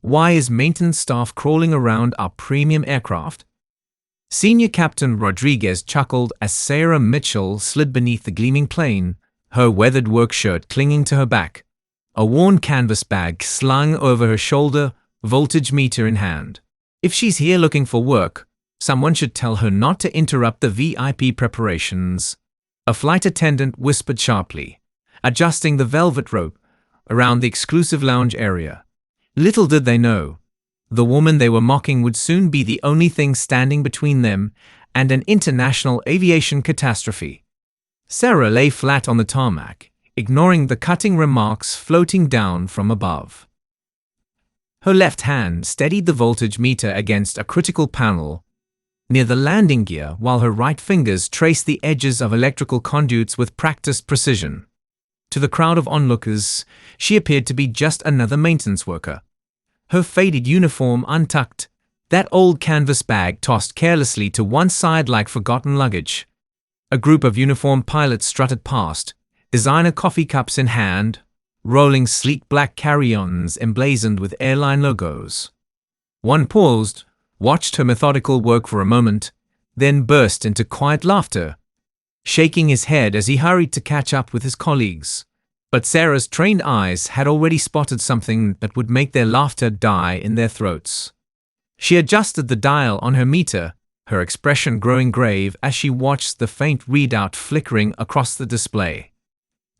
Why is maintenance staff crawling around our premium aircraft? Senior Captain Rodriguez chuckled as Sarah Mitchell slid beneath the gleaming plane, her weathered work shirt clinging to her back, a worn canvas bag slung over her shoulder, voltage meter in hand. If she's here looking for work, someone should tell her not to interrupt the VIP preparations. A flight attendant whispered sharply, adjusting the velvet rope around the exclusive lounge area. Little did they know, the woman they were mocking would soon be the only thing standing between them and an international aviation catastrophe. Sarah lay flat on the tarmac, ignoring the cutting remarks floating down from above. Her left hand steadied the voltage meter against a critical panel near the landing gear, while her right fingers traced the edges of electrical conduits with practiced precision. To the crowd of onlookers, she appeared to be just another maintenance worker. Her faded uniform untucked, that old canvas bag tossed carelessly to one side like forgotten luggage. A group of uniformed pilots strutted past, designer coffee cups in hand, rolling sleek black carry-ons emblazoned with airline logos. One paused, watched her methodical work for a moment, then burst into quiet laughter, shaking his head as he hurried to catch up with his colleagues. But Sarah's trained eyes had already spotted something that would make their laughter die in their throats. She adjusted the dial on her meter, her expression growing grave as she watched the faint readout flickering across the display.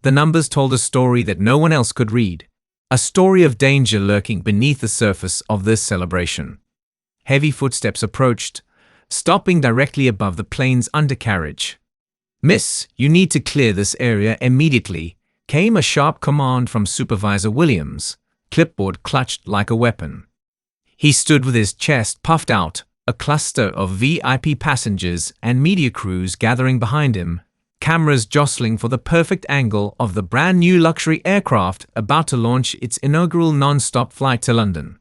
The numbers told a story that no one else could read, a story of danger lurking beneath the surface of this celebration. Heavy footsteps approached, stopping directly above the plane's undercarriage. "Miss, you need to clear this area immediately," came a sharp command from Supervisor Williams, clipboard clutched like a weapon. He stood with his chest puffed out, a cluster of VIP passengers and media crews gathering behind him, cameras jostling for the perfect angle of the brand-new luxury aircraft about to launch its inaugural non-stop flight to London.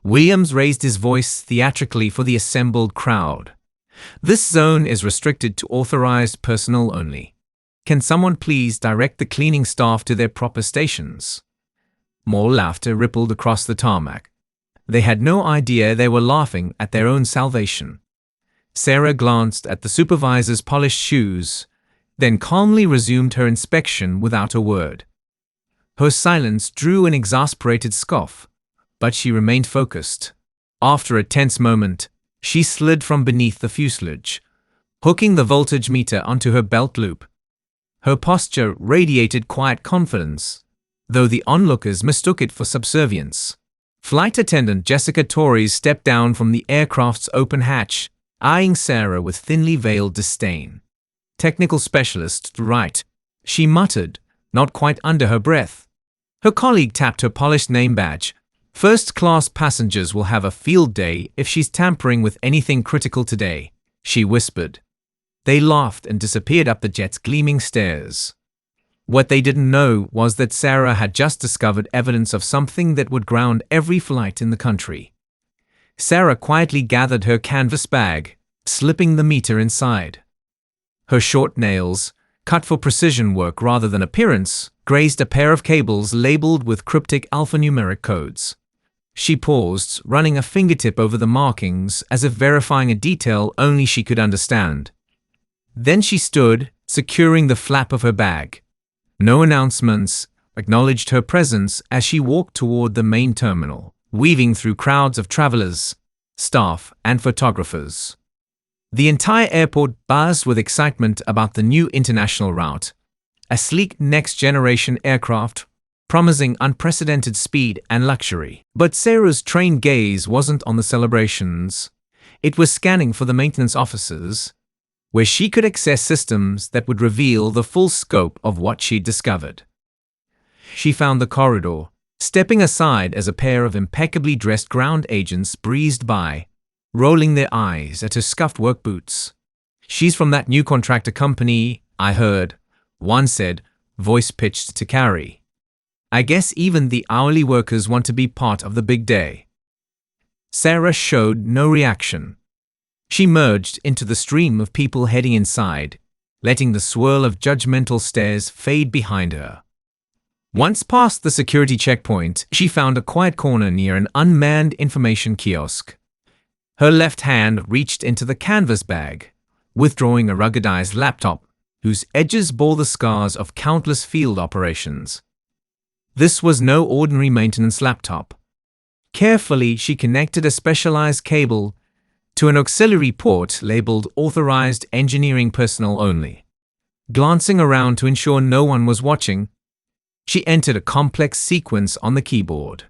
Williams raised his voice theatrically for the assembled crowd. "This zone is restricted to authorized personnel only. Can someone please direct the cleaning staff to their proper stations?" More laughter rippled across the tarmac. They had no idea they were laughing at their own salvation. Sarah glanced at the supervisor's polished shoes, then calmly resumed her inspection without a word. Her silence drew an exasperated scoff, but she remained focused. After a tense moment, she slid from beneath the fuselage, hooking the voltage meter onto her belt loop. Her posture radiated quiet confidence, though the onlookers mistook it for subservience. Flight attendant Jessica Torres stepped down from the aircraft's open hatch, eyeing Sarah with thinly veiled disdain. "Technical specialist, right," she muttered, not quite under her breath. Her colleague tapped her polished name badge. "First-class passengers will have a field day if she's tampering with anything critical today," she whispered. They laughed and disappeared up the jet's gleaming stairs. What they didn't know was that Sarah had just discovered evidence of something that would ground every flight in the country. Sarah quietly gathered her canvas bag, slipping the meter inside. Her short nails, cut for precision work rather than appearance, grazed a pair of cables labeled with cryptic alphanumeric codes. She paused, running a fingertip over the markings as if verifying a detail only she could understand. Then she stood, securing the flap of her bag. No announcements acknowledged her presence as she walked toward the main terminal, weaving through crowds of travelers, staff, and photographers. The entire airport buzzed with excitement about the new international route, a sleek next-generation aircraft promising unprecedented speed and luxury. But Sarah's trained gaze wasn't on the celebrations. It was scanning for the maintenance offices, where she could access systems that would reveal the full scope of what she'd discovered. She found the corridor, stepping aside as a pair of impeccably dressed ground agents breezed by, rolling their eyes at her scuffed work boots. "She's from that new contractor company, I heard," one said, voice pitched to Carrie. "I guess even the hourly workers want to be part of the big day." Sarah showed no reaction. She merged into the stream of people heading inside, letting the swirl of judgmental stares fade behind her. Once past the security checkpoint, she found a quiet corner near an unmanned information kiosk. Her left hand reached into the canvas bag, withdrawing a ruggedized laptop whose edges bore the scars of countless field operations. This was no ordinary maintenance laptop. Carefully, she connected a specialized cable to an auxiliary port labeled Authorized Engineering Personnel Only. Glancing around to ensure no one was watching, she entered a complex sequence on the keyboard.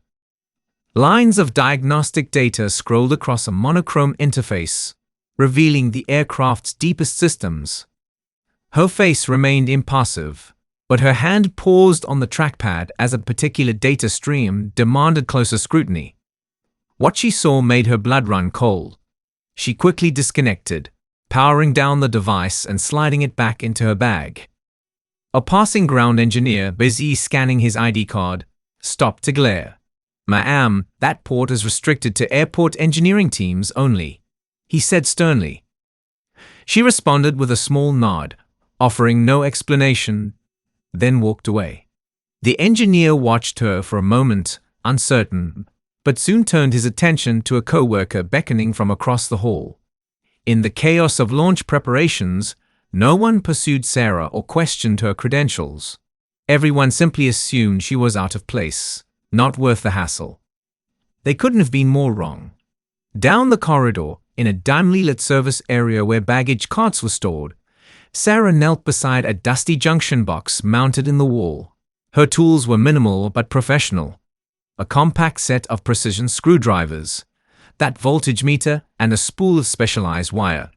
Lines of diagnostic data scrolled across a monochrome interface, revealing the aircraft's deepest systems. Her face remained impassive, but her hand paused on the trackpad as a particular data stream demanded closer scrutiny. What she saw made her blood run cold. She quickly disconnected, powering down the device and sliding it back into her bag. A passing ground engineer, busy scanning his ID card, stopped to glare. "Ma'am, that port is restricted to airport engineering teams only," he said sternly. She responded with a small nod, offering no explanation, then walked away. The engineer watched her for a moment, uncertain, but soon turned his attention to a co-worker beckoning from across the hall. In the chaos of launch preparations, no one pursued Sarah or questioned her credentials. Everyone simply assumed she was out of place, not worth the hassle. They couldn't have been more wrong. Down the corridor, in a dimly lit service area where baggage carts were stored, Sarah knelt beside a dusty junction box mounted in the wall. Her tools were minimal but professional. A compact set of precision screwdrivers, that voltage meter, and a spool of specialized wire.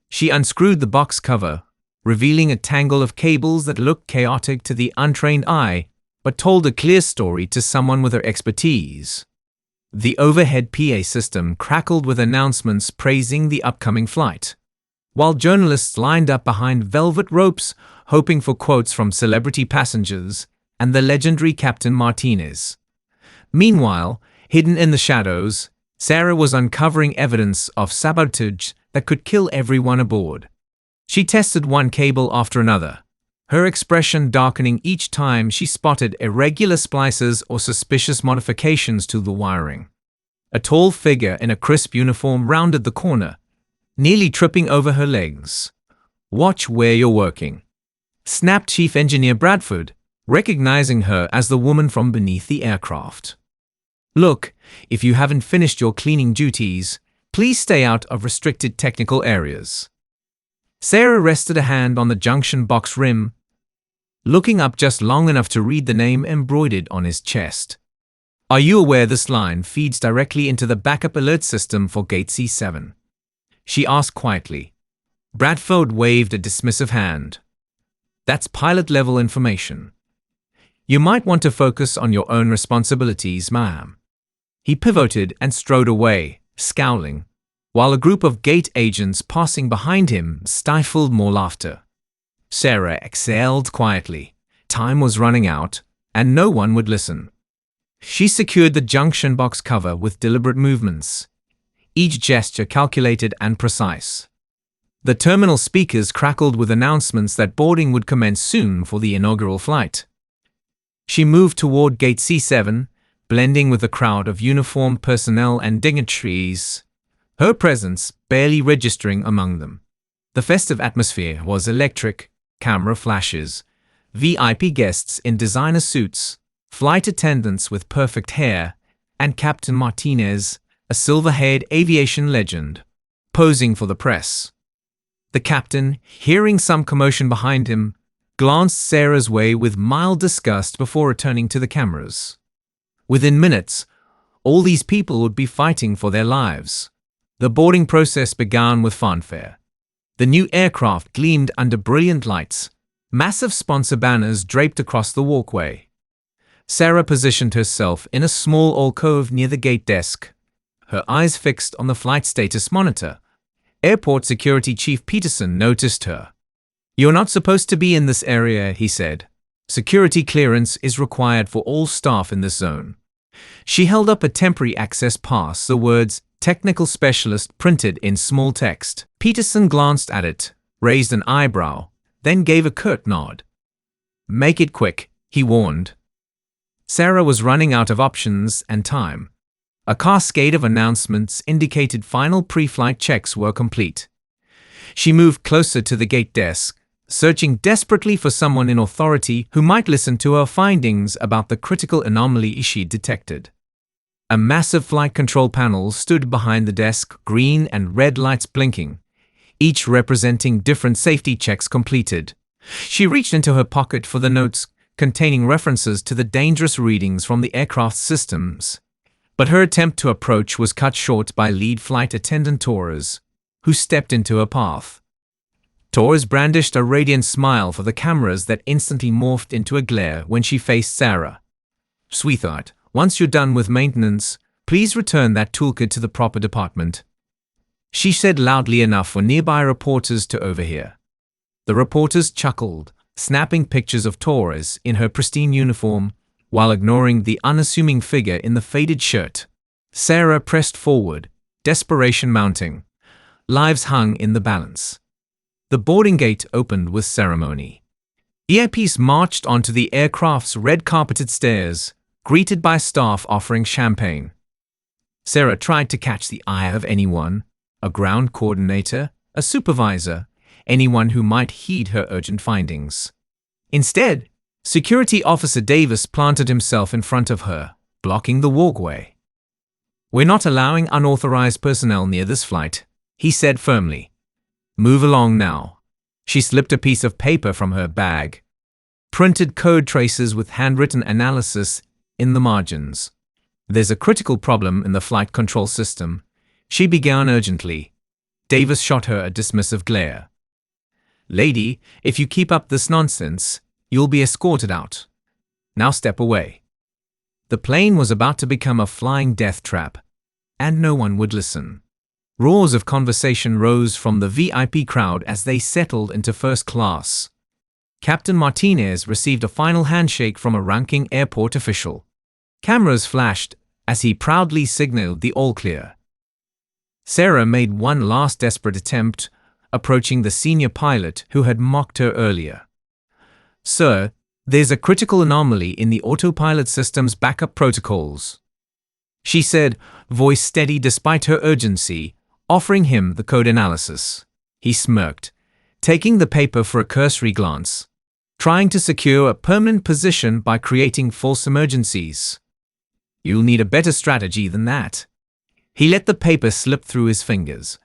She unscrewed the box cover, revealing a tangle of cables that looked chaotic to the untrained eye, but told a clear story to someone with her expertise. The overhead PA system crackled with announcements praising the upcoming flight, while journalists lined up behind velvet ropes hoping for quotes from celebrity passengers and the legendary Captain Martinez. Meanwhile, hidden in the shadows, Sarah was uncovering evidence of sabotage that could kill everyone aboard. She tested one cable after another, her expression darkening each time she spotted irregular splices or suspicious modifications to the wiring. A tall figure in a crisp uniform rounded the corner, nearly tripping over her legs. "Watch where you're working," snapped Chief Engineer Bradford, recognizing her as the woman from beneath the aircraft. "Look, if you haven't finished your cleaning duties, please stay out of restricted technical areas." Sarah rested a hand on the junction box rim, looking up just long enough to read the name embroidered on his chest. "Are you aware this line feeds directly into the backup alert system for Gate C7? She asked quietly. Bradford waved a dismissive hand. "That's pilot-level information. You might want to focus on your own responsibilities, ma'am." He pivoted and strode away, scowling, while a group of gate agents passing behind him stifled more laughter. Sarah exhaled quietly. Time was running out, and no one would listen. She secured the junction box cover with deliberate movements, each gesture calculated and precise. The terminal speakers crackled with announcements that boarding would commence soon for the inaugural flight. She moved toward Gate C7, blending with the crowd of uniformed personnel and dignitaries, her presence barely registering among them. The festive atmosphere was electric, camera flashes, VIP guests in designer suits, flight attendants with perfect hair, and Captain Martinez, a silver-haired aviation legend, posing for the press. The captain, hearing some commotion behind him, glanced Sarah's way with mild disgust before returning to the cameras. Within minutes, all these people would be fighting for their lives. The boarding process began with fanfare. The new aircraft gleamed under brilliant lights, massive sponsor banners draped across the walkway. Sarah positioned herself in a small alcove near the gate desk, her eyes fixed on the flight status monitor. Airport Security Chief Peterson noticed her. "You're not supposed to be in this area," he said. "Security clearance is required for all staff in this zone." She held up a temporary access pass, the words "Technical Specialist" printed in small text. Peterson glanced at it, raised an eyebrow, then gave a curt nod. "Make it quick," he warned. Sarah was running out of options and time. A cascade of announcements indicated final pre-flight checks were complete. She moved closer to the gate desk, searching desperately for someone in authority who might listen to her findings about the critical anomaly she'd detected. A massive flight control panel stood behind the desk, green and red lights blinking, each representing different safety checks completed. She reached into her pocket for the notes containing references to the dangerous readings from the aircraft's systems. But her attempt to approach was cut short by lead flight attendant Torres, who stepped into her path. Torres brandished a radiant smile for the cameras that instantly morphed into a glare when she faced Sarah. "Sweetheart, once you're done with maintenance, please return that toolkit to the proper department," she said loudly enough for nearby reporters to overhear. The reporters chuckled, snapping pictures of Torres in her pristine uniform, while ignoring the unassuming figure in the faded shirt. Sarah pressed forward, desperation mounting. Lives hung in the balance. The boarding gate opened with ceremony. EIPs marched onto the aircraft's red-carpeted stairs, greeted by staff offering champagne. Sarah tried to catch the eye of anyone, a ground coordinator, a supervisor, anyone who might heed her urgent findings. Instead, Security Officer Davis planted himself in front of her, blocking the walkway. "We're not allowing unauthorized personnel near this flight," he said firmly. "Move along now." She slipped a piece of paper from her bag. Printed code traces with handwritten analysis in the margins. "There's a critical problem in the flight control system," she began urgently. Davis shot her a dismissive glare. "Lady, if you keep up this nonsense, you'll be escorted out. Now step away." The plane was about to become a flying death trap, and no one would listen. Roars of conversation rose from the VIP crowd as they settled into first class. Captain Martinez received a final handshake from a ranking airport official. Cameras flashed as he proudly signaled the all clear. Sarah made one last desperate attempt, approaching the senior pilot who had mocked her earlier. "Sir, there's a critical anomaly in the autopilot system's backup protocols," she said, voice steady despite her urgency, offering him the code analysis. He smirked, taking the paper for a cursory glance, trying to secure a permanent position by creating false emergencies. "You'll need a better strategy than that." He let the paper slip through his fingers,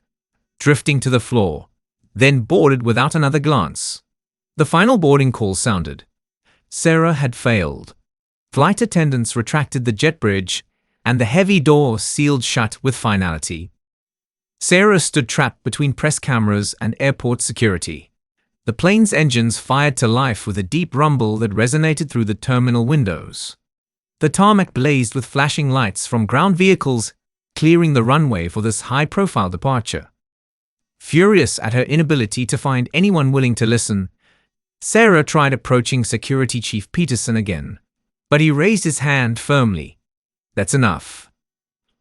drifting to the floor, then boarded without another glance. The final boarding call sounded. Sarah had failed. Flight attendants retracted the jet bridge, and the heavy door sealed shut with finality. Sarah stood trapped between press cameras and airport security. The plane's engines fired to life with a deep rumble that resonated through the terminal windows. The tarmac blazed with flashing lights from ground vehicles, clearing the runway for this high-profile departure. Furious at her inability to find anyone willing to listen, Sarah tried approaching Security Chief Peterson again, but he raised his hand firmly. "That's enough.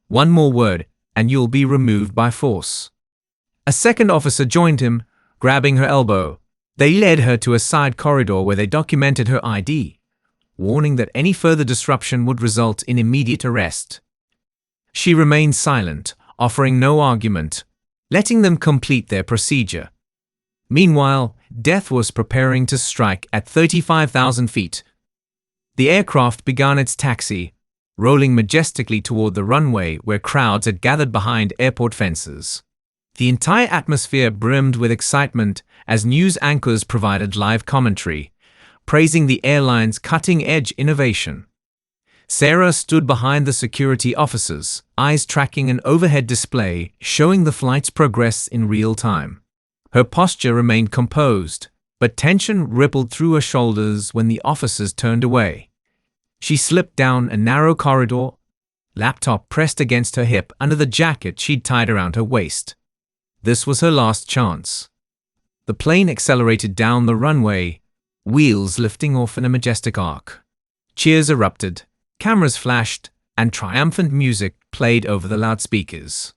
One more word, and you'll be removed by force." A second officer joined him, grabbing her elbow. They led her to a side corridor where they documented her ID, warning that any further disruption would result in immediate arrest. She remained silent, offering no argument, letting them complete their procedure. Meanwhile, death was preparing to strike at 35,000 feet. The aircraft began its taxi, rolling majestically toward the runway where crowds had gathered behind airport fences. The entire atmosphere brimmed with excitement as news anchors provided live commentary, praising the airline's cutting-edge innovation. Sarah stood behind the security officers, eyes tracking an overhead display showing the flight's progress in real time. Her posture remained composed, but tension rippled through her shoulders when the officers turned away. She slipped down a narrow corridor, laptop pressed against her hip under the jacket she'd tied around her waist. This was her last chance. The plane accelerated down the runway, wheels lifting off in a majestic arc. Cheers erupted, cameras flashed, and triumphant music played over the loudspeakers.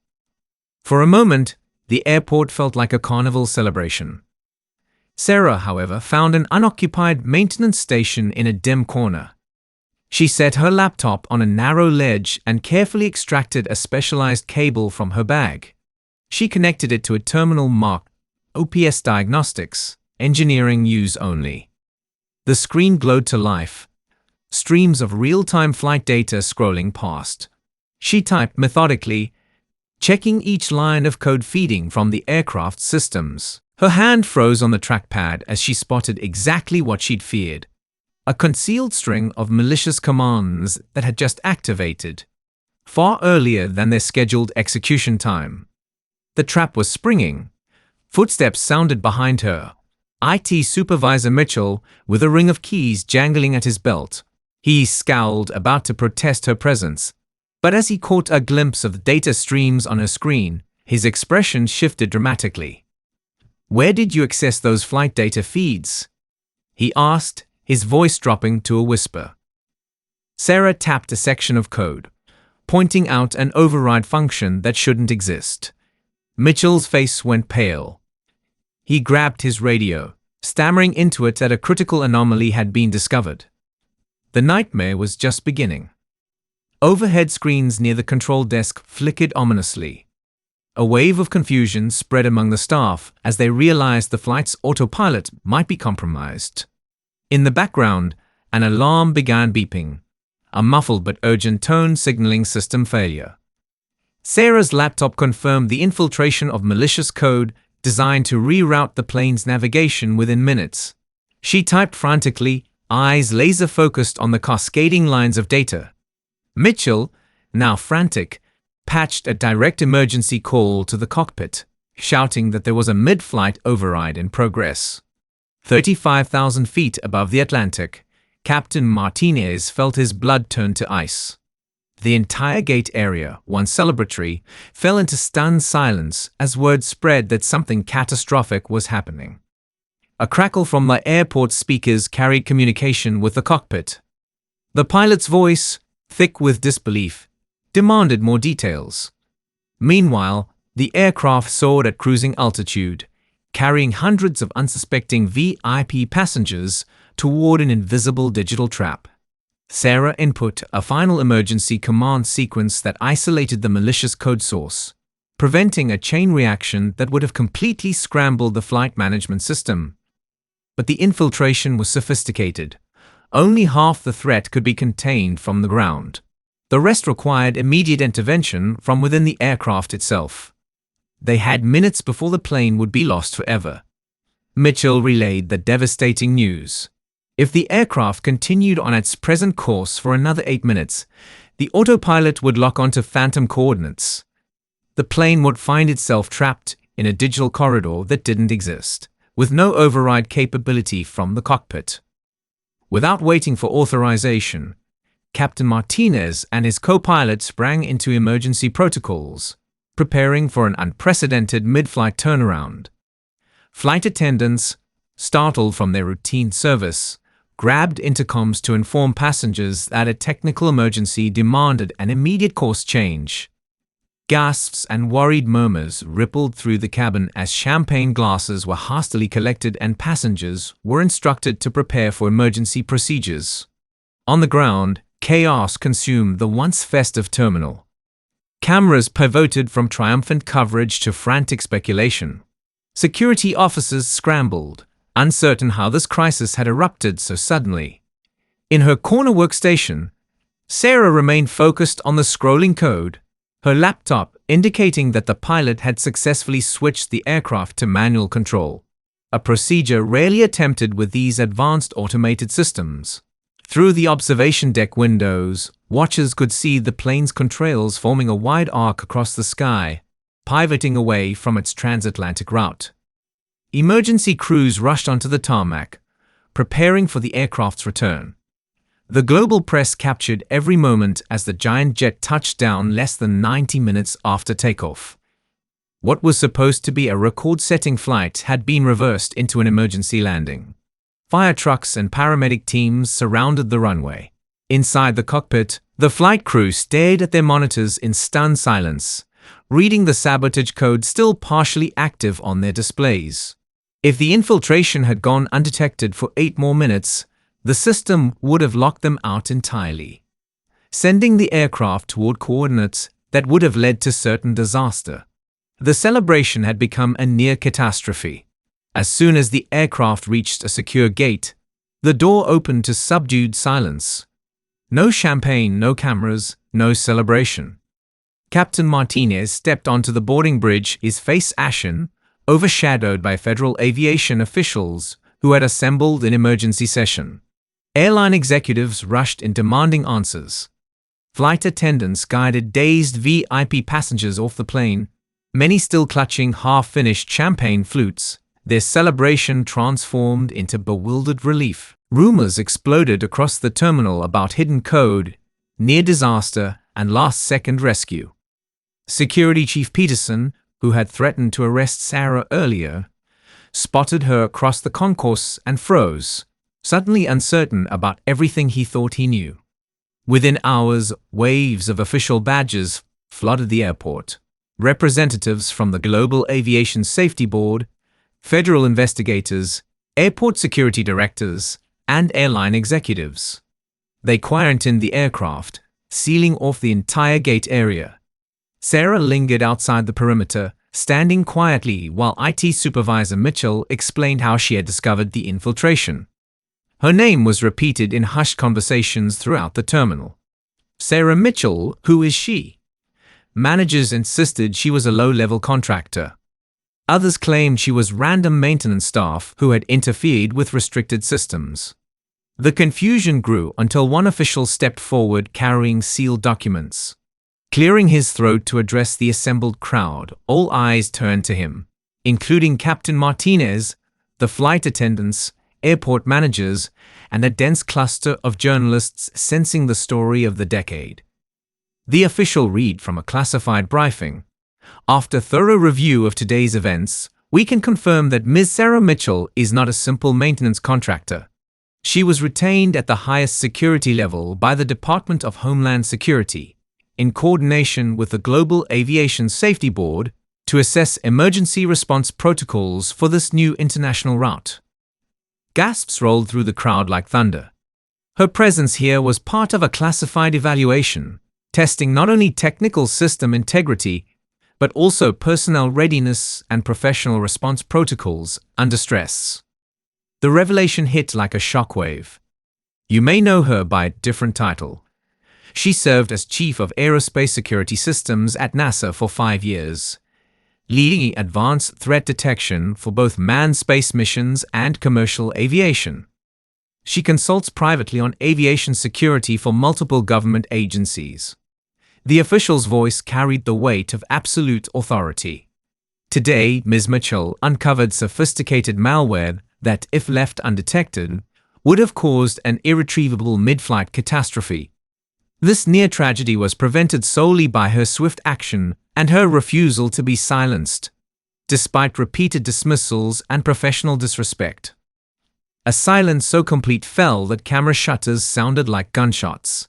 For a moment, the airport felt like a carnival celebration. Sarah, however, found an unoccupied maintenance station in a dim corner. She set her laptop on a narrow ledge and carefully extracted a specialized cable from her bag. She connected it to a terminal marked OPS Diagnostics, Engineering Use Only. The screen glowed to life, streams of real-time flight data scrolling past. She typed methodically, checking each line of code feeding from the aircraft systems. Her hand froze on the trackpad as she spotted exactly what she'd feared. A concealed string of malicious commands that had just activated, far earlier than their scheduled execution time. The trap was springing. Footsteps sounded behind her. IT Supervisor Mitchell, with a ring of keys jangling at his belt. He scowled, about to protest her presence. But as he caught a glimpse of the data streams on her screen, his expression shifted dramatically. "Where did you access those flight data feeds?" he asked, his voice dropping to a whisper. Sarah tapped a section of code, pointing out an override function that shouldn't exist. Mitchell's face went pale. He grabbed his radio, stammering into it that a critical anomaly had been discovered. The nightmare was just beginning. Overhead screens near the control desk flickered ominously. A wave of confusion spread among the staff as they realized the flight's autopilot might be compromised. In the background, an alarm began beeping, a muffled but urgent tone signaling system failure. Sarah's laptop confirmed the infiltration of malicious code designed to reroute the plane's navigation within minutes. She typed frantically, eyes laser-focused on the cascading lines of data. Mitchell, now frantic, patched a direct emergency call to the cockpit, shouting that there was a mid-flight override in progress. 35,000 feet above the Atlantic, Captain Martinez felt his blood turn to ice. The entire gate area, once celebratory, fell into stunned silence as word spread that something catastrophic was happening. A crackle from the airport speakers carried communication with the cockpit. The pilot's voice, thick with disbelief, demanded more details. Meanwhile, the aircraft soared at cruising altitude, carrying hundreds of unsuspecting VIP passengers toward an invisible digital trap. Sarah input a final emergency command sequence that isolated the malicious code source, preventing a chain reaction that would have completely scrambled the flight management system. But the infiltration was sophisticated. Only half the threat could be contained from the ground. The rest required immediate intervention from within the aircraft itself. They had minutes before the plane would be lost forever. Mitchell relayed the devastating news. If the aircraft continued on its present course for another 8 minutes, the autopilot would lock onto phantom coordinates. The plane would find itself trapped in a digital corridor that didn't exist, with no override capability from the cockpit. Without waiting for authorization, Captain Martinez and his co-pilot sprang into emergency protocols, preparing for an unprecedented mid-flight turnaround. Flight attendants, startled from their routine service, grabbed intercoms to inform passengers that a technical emergency demanded an immediate course change. Gasps and worried murmurs rippled through the cabin as champagne glasses were hastily collected and passengers were instructed to prepare for emergency procedures. On the ground, chaos consumed the once festive terminal. Cameras pivoted from triumphant coverage to frantic speculation. Security officers scrambled, uncertain how this crisis had erupted so suddenly. In her corner workstation, Sarah remained focused on the scrolling code, her laptop indicating that the pilot had successfully switched the aircraft to manual control, a procedure rarely attempted with these advanced automated systems. Through the observation deck windows, watchers could see the plane's contrails forming a wide arc across the sky, pivoting away from its transatlantic route. Emergency crews rushed onto the tarmac, preparing for the aircraft's return. The global press captured every moment as the giant jet touched down less than 90 minutes after takeoff. What was supposed to be a record-setting flight had been reversed into an emergency landing. Fire trucks and paramedic teams surrounded the runway. Inside the cockpit, the flight crew stared at their monitors in stunned silence, reading the sabotage code still partially active on their displays. If the infiltration had gone undetected for 8 more minutes, The system would have locked them out entirely, sending the aircraft toward coordinates that would have led to certain disaster. The celebration had become a near catastrophe. As soon as the aircraft reached a secure gate, the door opened to subdued silence. No champagne, no cameras, no celebration. Captain Martinez stepped onto the boarding bridge, his face ashen, overshadowed by federal aviation officials who had assembled in emergency session. Airline executives rushed in demanding answers. Flight attendants guided dazed VIP passengers off the plane, many still clutching half-finished champagne flutes, their celebration transformed into bewildered relief. Rumors exploded across the terminal about hidden code, near disaster, and last-second rescue. Security Chief Peterson, who had threatened to arrest Sarah earlier, spotted her across the concourse and froze, suddenly uncertain about everything he thought he knew. Within hours, waves of official badges flooded the airport. Representatives from the Global Aviation Safety Board, federal investigators, airport security directors, and airline executives. They quarantined the aircraft, sealing off the entire gate area. Sarah lingered outside the perimeter, standing quietly while IT Supervisor Mitchell explained how she had discovered the infiltration. Her name was repeated in hushed conversations throughout the terminal. Sarah Mitchell, who is she? Managers insisted she was a low-level contractor. Others claimed she was random maintenance staff who had interfered with restricted systems. The confusion grew until one official stepped forward carrying sealed documents. Clearing his throat to address the assembled crowd, all eyes turned to him, including Captain Martinez, the flight attendants, airport managers, and a dense cluster of journalists sensing the story of the decade. The official read from a classified briefing. After thorough review of today's events, we can confirm that Ms. Sarah Mitchell is not a simple maintenance contractor. She was retained at the highest security level by the Department of Homeland Security, in coordination with the Global Aviation Safety Board, to assess emergency response protocols for this new international route. Gasps rolled through the crowd like thunder. Her presence here was part of a classified evaluation, testing not only technical system integrity, but also personnel readiness and professional response protocols under stress. The revelation hit like a shockwave. You may know her by a different title. She served as Chief of Aerospace Security Systems at NASA for 5 years, leading advanced threat detection for both manned space missions and commercial aviation. She consults privately on aviation security for multiple government agencies. The official's voice carried the weight of absolute authority. Today, Ms. Mitchell uncovered sophisticated malware that, if left undetected, would have caused an irretrievable mid-flight catastrophe. This near tragedy was prevented solely by her swift action and her refusal to be silenced, despite repeated dismissals and professional disrespect. A silence so complete fell that camera shutters sounded like gunshots.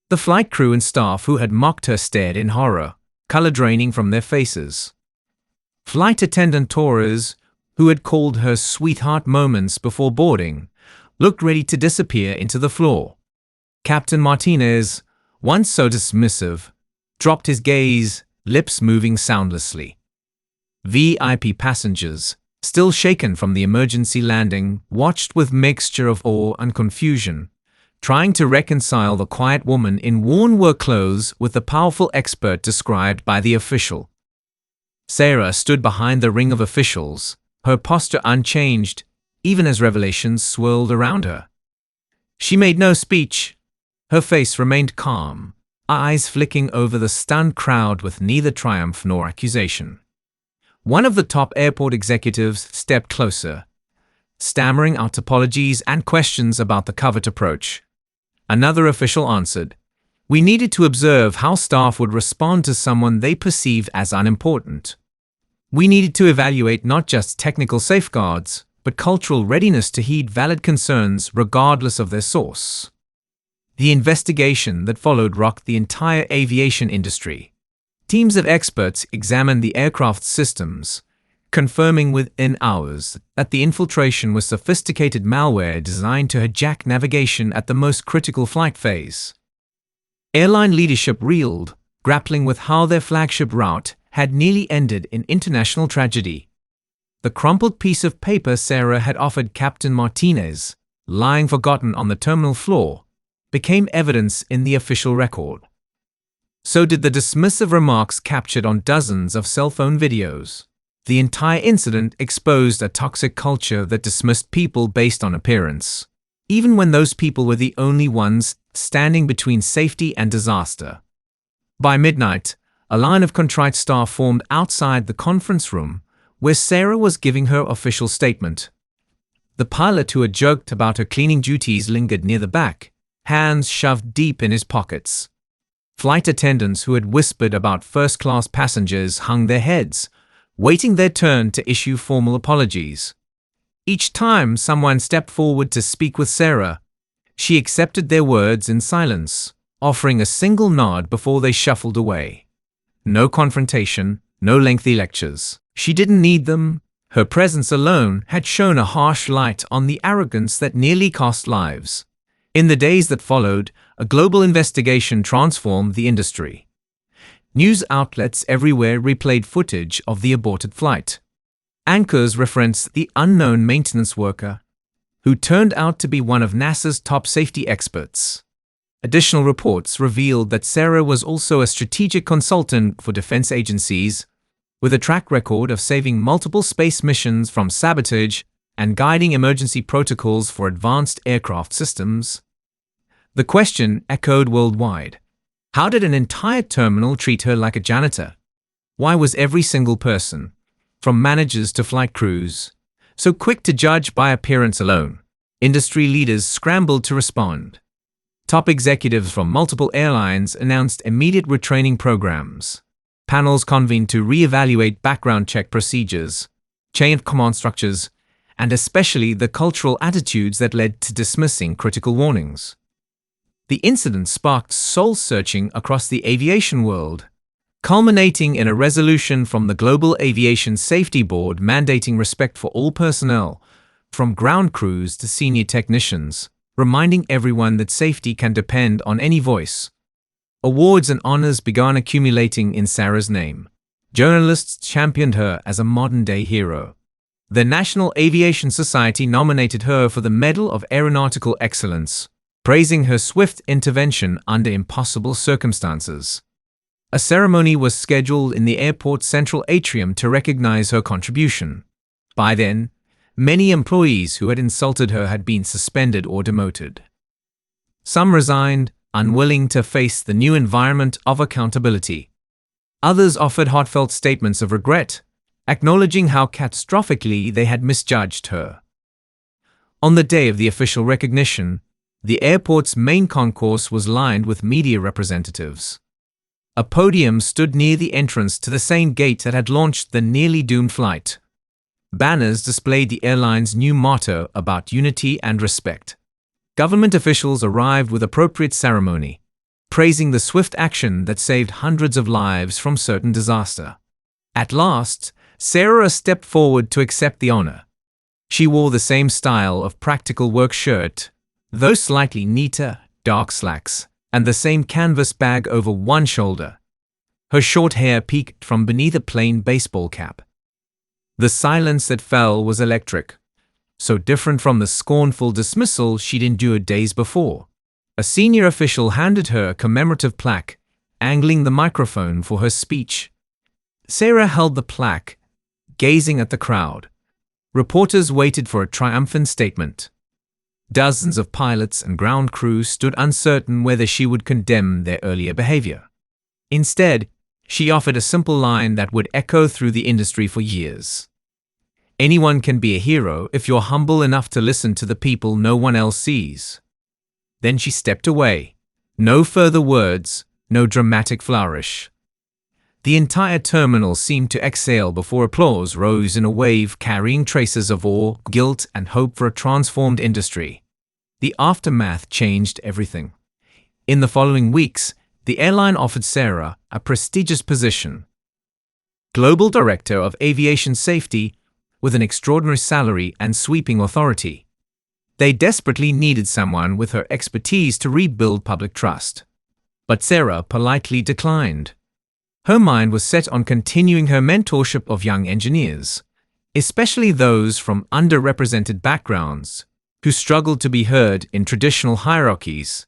The flight crew and staff who had mocked her stared in horror, color draining from their faces. Flight attendant Torres, who had called her sweetheart moments before boarding, looked ready to disappear into the floor. Captain Martinez, once so dismissive, dropped his gaze, lips moving soundlessly. VIP passengers, still shaken from the emergency landing, watched with mixture of awe and confusion, trying to reconcile the quiet woman in worn work clothes with the powerful expert described by the official. Sarah stood behind the ring of officials, her posture unchanged, even as revelations swirled around her. She made no speech. Her face remained calm, eyes flicking over the stunned crowd with neither triumph nor accusation. One of the top airport executives stepped closer, stammering out apologies and questions about the covert approach. Another official answered, "We needed to observe how staff would respond to someone they perceived as unimportant. We needed to evaluate not just technical safeguards, but cultural readiness to heed valid concerns regardless of their source." The investigation that followed rocked the entire aviation industry. Teams of experts examined the aircraft's systems, confirming within hours that the infiltration was sophisticated malware designed to hijack navigation at the most critical flight phase. Airline leadership reeled, grappling with how their flagship route had nearly ended in international tragedy. The crumpled piece of paper Sarah had offered Captain Martinez, lying forgotten on the terminal floor, became evidence in the official record. So did the dismissive remarks captured on dozens of cell phone videos. The entire incident exposed a toxic culture that dismissed people based on appearance, even when those people were the only ones standing between safety and disaster. By midnight, a line of contrite staff formed outside the conference room where Sarah was giving her official statement. The pilot who had joked about her cleaning duties lingered near the back, hands shoved deep in his pockets. Flight attendants who had whispered about first-class passengers hung their heads, waiting their turn to issue formal apologies. Each time someone stepped forward to speak with Sarah, she accepted their words in silence, offering a single nod before they shuffled away. No confrontation, no lengthy lectures. She didn't need them. Her presence alone had shone a harsh light on the arrogance that nearly cost lives. In the days that followed, a global investigation transformed the industry. News outlets everywhere replayed footage of the aborted flight. Anchors referenced the unknown maintenance worker, who turned out to be one of NASA's top safety experts. Additional reports revealed that Sarah was also a strategic consultant for defense agencies, with a track record of saving multiple space missions from sabotage and guiding emergency protocols for advanced aircraft systems. The question echoed worldwide. How did an entire terminal treat her like a janitor? Why was every single person, from managers to flight crews, so quick to judge by appearance alone? Industry leaders scrambled to respond. Top executives from multiple airlines announced immediate retraining programs. Panels convened to re-evaluate background check procedures, chain of command structures, and especially the cultural attitudes that led to dismissing critical warnings. The incident sparked soul-searching across the aviation world, culminating in a resolution from the Global Aviation Safety Board mandating respect for all personnel, from ground crews to senior technicians, reminding everyone that safety can depend on any voice. Awards and honors began accumulating in Sarah's name. Journalists championed her as a modern-day hero. The National Aviation Society nominated her for the Medal of Aeronautical Excellence, praising her swift intervention under impossible circumstances. A ceremony was scheduled in the airport's central atrium to recognize her contribution. By then, many employees who had insulted her had been suspended or demoted. Some resigned, unwilling to face the new environment of accountability. Others offered heartfelt statements of regret, acknowledging how catastrophically they had misjudged her. On the day of the official recognition, the airport's main concourse was lined with media representatives. A podium stood near the entrance to the same gate that had launched the nearly doomed flight. Banners displayed the airline's new motto about unity and respect. Government officials arrived with appropriate ceremony, praising the swift action that saved hundreds of lives from certain disaster. At last, Sarah stepped forward to accept the honor. She wore the same style of practical work shirt, though slightly neater, dark slacks, and the same canvas bag over one shoulder. Her short hair peeked from beneath a plain baseball cap. The silence that fell was electric, so different from the scornful dismissal she'd endured days before. A senior official handed her a commemorative plaque, angling the microphone for her speech. Sarah held the plaque, gazing at the crowd. Reporters waited for a triumphant statement. Dozens of pilots and ground crews stood uncertain whether she would condemn their earlier behavior. Instead, she offered a simple line that would echo through the industry for years. Anyone can be a hero if you're humble enough to listen to the people no one else sees. Then she stepped away. No further words, no dramatic flourish. The entire terminal seemed to exhale before applause rose in a wave carrying traces of awe, guilt, and hope for a transformed industry. The aftermath changed everything. In the following weeks, the airline offered Sarah a prestigious position. Global Director of Aviation Safety, with an extraordinary salary and sweeping authority. They desperately needed someone with her expertise to rebuild public trust. But Sarah politely declined. Her mind was set on continuing her mentorship of young engineers, especially those from underrepresented backgrounds who struggled to be heard in traditional hierarchies.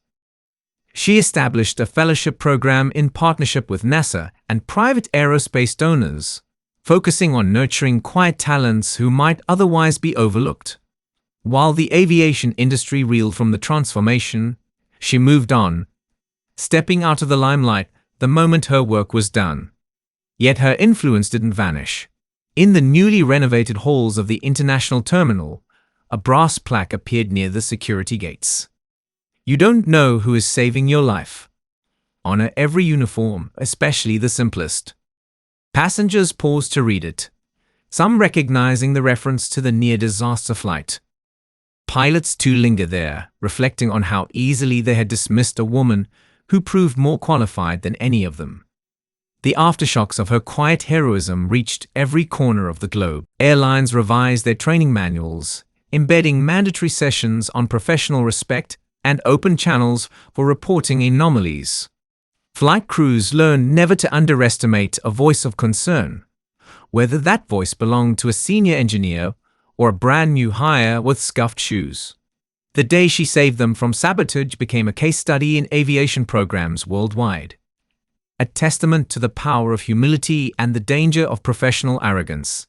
She established a fellowship program in partnership with NASA and private aerospace donors, focusing on nurturing quiet talents who might otherwise be overlooked. While the aviation industry reeled from the transformation, she moved on, stepping out of the limelight the moment her work was done. Yet her influence didn't vanish. In the newly renovated halls of the International Terminal, a brass plaque appeared near the security gates. You don't know who is saving your life. Honor every uniform, especially the simplest. Passengers paused to read it, some recognizing the reference to the near-disaster flight. Pilots too lingered there, reflecting on how easily they had dismissed a woman who proved more qualified than any of them. The aftershocks of her quiet heroism reached every corner of the globe. Airlines revised their training manuals, embedding mandatory sessions on professional respect and open channels for reporting anomalies. Flight crews learned never to underestimate a voice of concern, whether that voice belonged to a senior engineer or a brand new hire with scuffed shoes. The day she saved them from sabotage became a case study in aviation programs worldwide, a testament to the power of humility and the danger of professional arrogance.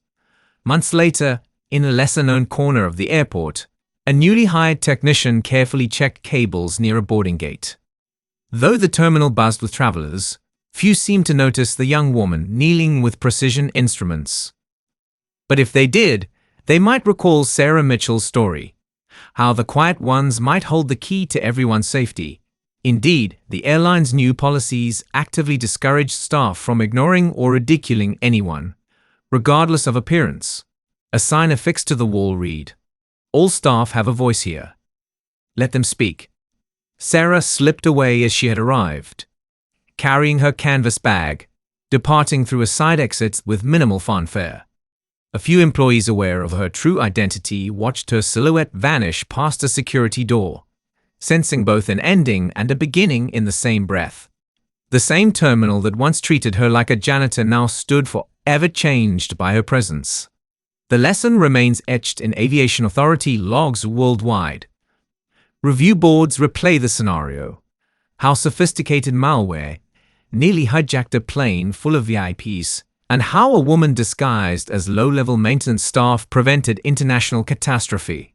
Months later, in a lesser-known corner of the airport, a newly hired technician carefully checked cables near a boarding gate. Though the terminal buzzed with travelers, few seemed to notice the young woman kneeling with precision instruments. But if they did, they might recall Sarah Mitchell's story, how the quiet ones might hold the key to everyone's safety. Indeed, the airline's new policies actively discouraged staff from ignoring or ridiculing anyone, regardless of appearance. A sign affixed to the wall read, "All staff have a voice here. Let them speak." Sarah slipped away as she had arrived, carrying her canvas bag, departing through a side exit with minimal fanfare. A few employees aware of her true identity watched her silhouette vanish past a security door, sensing both an ending and a beginning in the same breath. The same terminal that once treated her like a janitor now stood forever changed by her presence. The lesson remains etched in aviation authority logs worldwide. Review boards replay the scenario, how sophisticated malware nearly hijacked a plane full of VIPs, and how a woman disguised as low-level maintenance staff prevented international catastrophe.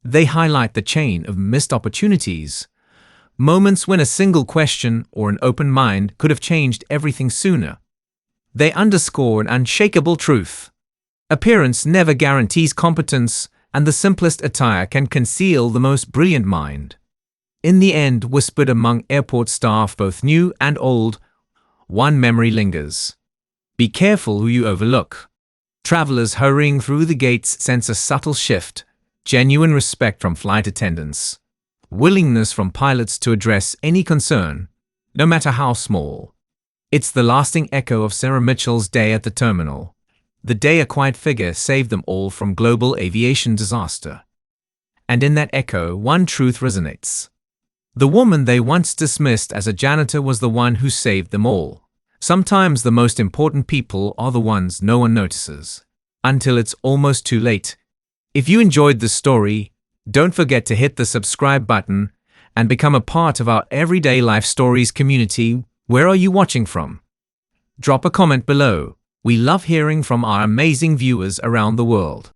They highlight the chain of missed opportunities, moments when a single question or an open mind could have changed everything sooner. They underscore an unshakable truth. Appearance never guarantees competence, and the simplest attire can conceal the most brilliant mind. In the end, whispered among airport staff, both new and old, one memory lingers. Be careful who you overlook. Travelers hurrying through the gates sense a subtle shift, genuine respect from flight attendants, willingness from pilots to address any concern, no matter how small. It's the lasting echo of Sarah Mitchell's day at the terminal, the day a quiet figure saved them all from global aviation disaster. And in that echo, one truth resonates. The woman they once dismissed as a janitor was the one who saved them all. Sometimes the most important people are the ones no one notices, until it's almost too late. If you enjoyed this story, don't forget to hit the subscribe button and become a part of our Everyday Life Stories community. Where are you watching from? Drop a comment below. We love hearing from our amazing viewers around the world.